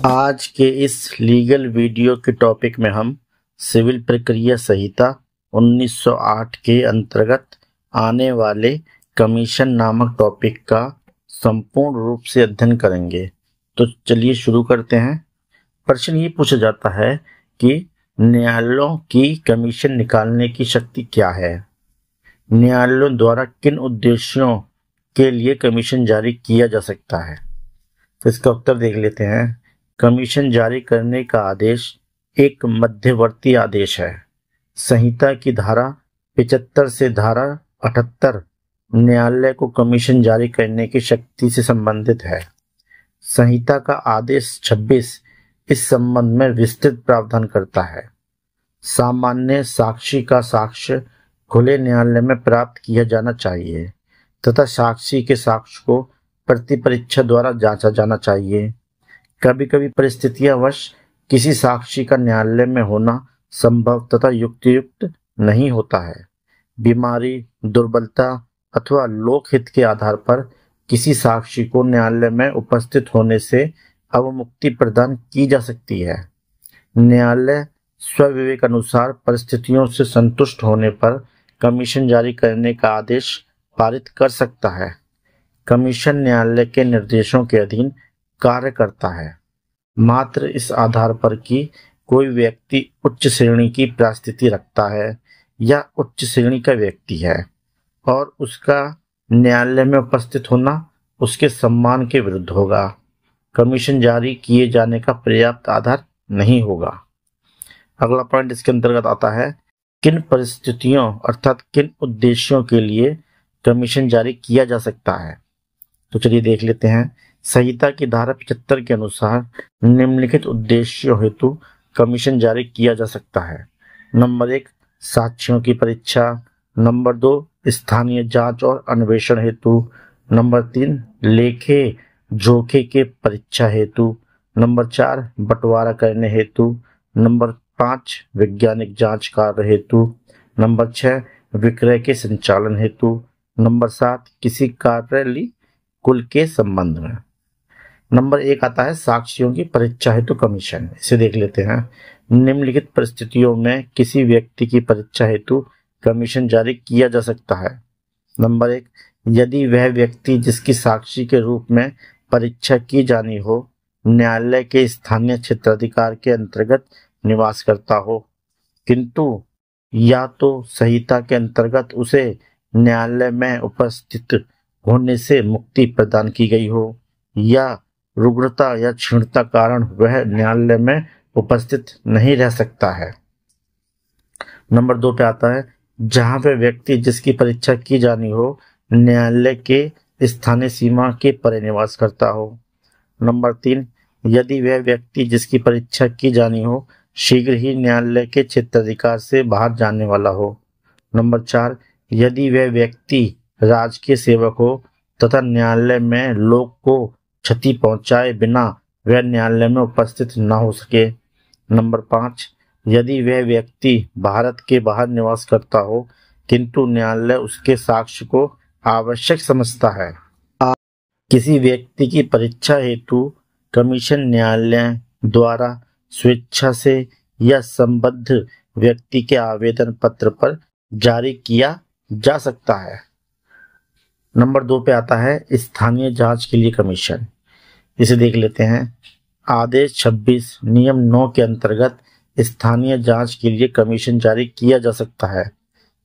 आज के इस लीगल वीडियो के टॉपिक में हम सिविल प्रक्रिया संहिता 1908 के अंतर्गत आने वाले कमीशन नामक टॉपिक का संपूर्ण रूप से अध्ययन करेंगे। तो चलिए शुरू करते हैं। प्रश्न ये पूछा जाता है कि न्यायालयों की कमीशन निकालने की शक्ति क्या है? न्यायालयों द्वारा किन उद्देश्यों के लिए कमीशन जारी किया जा सकता है? तो इसका उत्तर देख लेते हैं। कमीशन जारी करने का आदेश एक मध्यवर्ती आदेश है। संहिता की धारा 75 से धारा 78 न्यायालय को कमीशन जारी करने की शक्ति से संबंधित है। संहिता का आदेश 26 इस संबंध में विस्तृत प्रावधान करता है। सामान्य साक्षी का साक्ष्य खुले न्यायालय में प्राप्त किया जाना चाहिए तथा साक्षी के साक्ष्य को प्रतिपरीक्षा द्वारा जांचा जाना चाहिए। कभी कभी परिस्थितियां वश किसी साक्षी का न्यायालय में होना संभव तथा युक्त नहीं होता है। बीमारी, दुर्बलता अथवा लोकहित के आधार पर किसी साक्षी को न्यायालय में उपस्थित होने से अवमुक्ति प्रदान की जा सकती है। न्यायालय स्वविवेक अनुसार परिस्थितियों से संतुष्ट होने पर कमीशन जारी करने का आदेश पारित कर सकता है। कमीशन न्यायालय के निर्देशों के अधीन कार्य करता है, मात्र इस आधार पर कि कोई व्यक्ति उच्च श्रेणी की परिस्थिति रखता है या उच्च श्रेणी का व्यक्ति है और उसका न्यायालय में उपस्थित होना उसके सम्मान के विरुद्ध होगा। कमीशन जारी किए जाने का पर्याप्त आधार नहीं होगा। अगला पॉइंट इसके अंतर्गत आता है, किन परिस्थितियों अर्थात किन उद्देश्यों के लिए कमीशन जारी किया जा सकता है? तो चलिए देख लेते हैं। संहिता की धारा 75 के अनुसार निम्नलिखित उद्देश्यों हेतु कमीशन जारी किया जा सकता है। नंबर 1, साक्ष्यों की परीक्षा। नंबर 2, स्थानीय जांच और अन्वेषण हेतु। नंबर 3, लेखे जोखे के परीक्षा हेतु। नंबर 4, बंटवारा करने हेतु। नंबर 5, वैज्ञानिक जांच कार्य हेतु। नंबर 6, विक्रय के संचालन हेतु। नंबर 7, किसी कार्यालय कुल के संबंध में। नंबर 1 आता है साक्ष्यों की परीक्षा हेतु कमीशन। इसे देख लेते हैं। निम्नलिखित परिस्थितियों में किसी व्यक्ति की परीक्षा हेतु कमीशन जारी किया जा सकता है। नंबर 1, यदि वह व्यक्ति जिसकी साक्षी के रूप में परीक्षा की जानी हो न्यायालय के स्थानीय क्षेत्राधिकार के अंतर्गत निवास करता हो, किंतु या तो संहिता के अंतर्गत उसे न्यायालय में उपस्थित होने से मुक्ति प्रदान की गई हो या रुग्णता या क्षीणता कारण वह न्यायालय में उपस्थित नहीं रह सकता है। नंबर 2 पे आता है, जहां वह व्यक्ति जिसकी परीक्षा की जानी हो न्यायालय के स्थानीय सीमा के परे निवास करता हो। नंबर 3, यदि वह व्यक्ति जिसकी परीक्षा की जानी हो शीघ्र ही न्यायालय के क्षेत्राधिकार से बाहर जाने वाला हो। नंबर 4, यदि वह व्यक्ति राजकीय सेवक हो तथा न्यायालय में लोग को क्षति पहुंचाए बिना वह न्यायालय में उपस्थित न हो सके। नंबर 5, यदि वह व्यक्ति भारत के बाहर निवास करता हो किंतु न्यायालय उसके साक्ष्य को आवश्यक समझता है। किसी व्यक्ति की परीक्षा हेतु कमीशन न्यायालय द्वारा स्वेच्छा से या संबद्ध व्यक्ति के आवेदन पत्र पर जारी किया जा सकता है। नंबर 2 पे आता है स्थानीय जांच के लिए कमीशन। इसे देख लेते हैं। आदेश 26 नियम 9 के अंतर्गत स्थानीय जांच के लिए कमीशन जारी किया जा सकता है।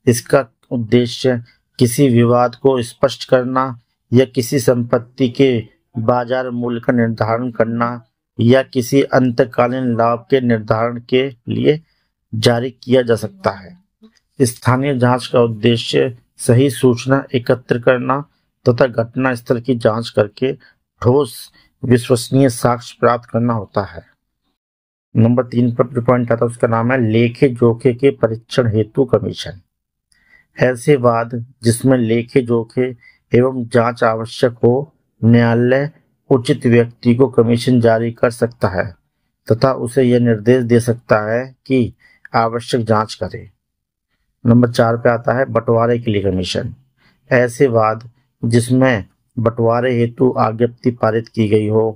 इसका उद्देश्य किसी विवाद को स्पष्ट करना या किसी संपत्ति के बाजार मूल्य का निर्धारण करना या किसी अंतकालीन लाभ के निर्धारण के लिए जारी किया जा सकता है। स्थानीय जांच का उद्देश्य सही सूचना एकत्र करना तथा घटना स्थल की जांच करके ठोस विश्वसनीय साक्ष्य प्राप्त करना होता है। नंबर 3 पर पॉइंट आता है, उसका नाम है लेखे जोखे के परीक्षण हेतु कमीशन। ऐसे वाद जिसमें लेखे जोखे एवं जांच आवश्यक हो न्यायालय उचित व्यक्ति को कमीशन जारी कर सकता है तथा उसे यह निर्देश दे सकता है कि आवश्यक जांच करे। नंबर 4 पे आता है बंटवारे के लिए कमीशन। ऐसे वाद जिसमें बंटवारे हेतु आज्ञप्ति पारित की गई हो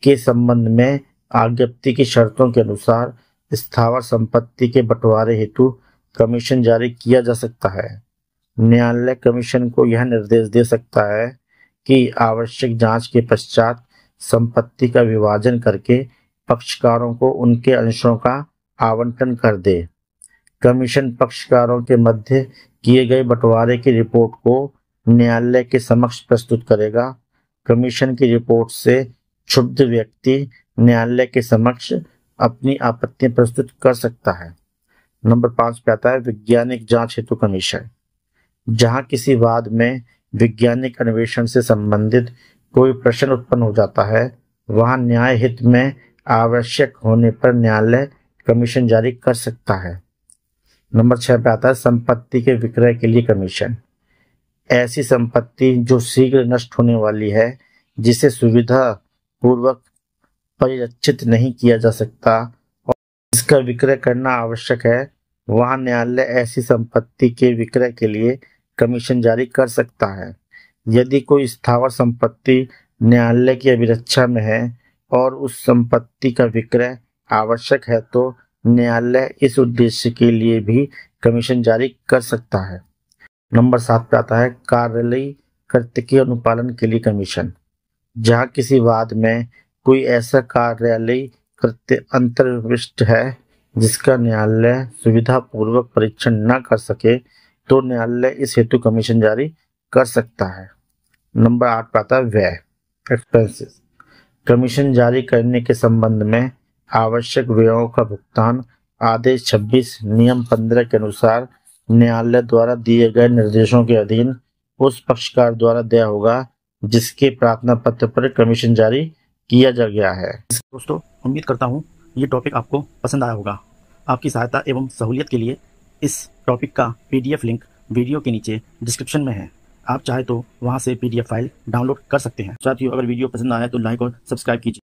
के संबंध में आज्ञप्ति की शर्तों के अनुसार स्थावर संपत्ति के बंटवारे हेतु कमीशन जारी किया जा सकता है। न्यायालय कमीशन को यह निर्देश दे सकता है कि आवश्यक जांच के पश्चात संपत्ति का विभाजन करके पक्षकारों को उनके अंशों का आवंटन कर दे। कमीशन पक्षकारों के मध्य किए गए बंटवारे की रिपोर्ट को न्यायालय के समक्ष प्रस्तुत करेगा। कमीशन की रिपोर्ट से क्षुब्ध व्यक्ति न्यायालय के समक्ष अपनी आपत्तियां प्रस्तुत कर सकता है। नंबर 5 पे आता है वैज्ञानिक जांच हेतु कमीशन। जहां किसी वाद में वैज्ञानिक अन्वेषण से संबंधित कोई प्रश्न उत्पन्न हो जाता है, वहां न्याय हित में आवश्यक होने पर न्यायालय कमीशन जारी कर सकता है। नंबर 6 पे आता है संपत्ति के विक्रय के लिए कमीशन। ऐसी संपत्ति जो शीघ्र नष्ट होने वाली है, जिसे सुविधा पूर्वक परिरक्षित नहीं किया जा सकता और इसका विक्रय करना आवश्यक है, वहां न्यायालय ऐसी संपत्ति के विक्रय के लिए कमीशन जारी कर सकता है। यदि कोई स्थावर संपत्ति न्यायालय की अभिरक्षा में है और उस संपत्ति का विक्रय आवश्यक है, तो न्यायालय इस उद्देश्य के लिए भी कमीशन जारी कर सकता है। नंबर 7 पे आता है कार्यालयीय कृत्य के अनुपालन के लिए कमीशन। जहां किसी वाद में कोई ऐसा कार्यालयीय कृत्य अंतर्विष्ट है जिसका न्यायालय सुविधा पूर्वक परीक्षण न कर सके, तो न्यायालय इस हेतु कमीशन जारी कर सकता है। नंबर 8 पे आता है व्यय एक्सपेंसेस। कमीशन जारी करने के संबंध में आवश्यक व्ययों का भुगतान आदेश 26 नियम 15 के अनुसार न्यायालय द्वारा दिए गए निर्देशों के अधीन उस पक्षकार द्वारा देय होगा जिसके प्रार्थना पत्र पर कमीशन जारी किया जा गया है। दोस्तों, उम्मीद करता हूँ ये टॉपिक आपको पसंद आया होगा। आपकी सहायता एवं सहूलियत के लिए इस टॉपिक का PDF लिंक वीडियो के नीचे डिस्क्रिप्शन में है। आप चाहे तो वहाँ से PDF फाइल डाउनलोड कर सकते हैं। साथियों, अगर वीडियो पसंद आया तो लाइक और सब्सक्राइब कीजिए।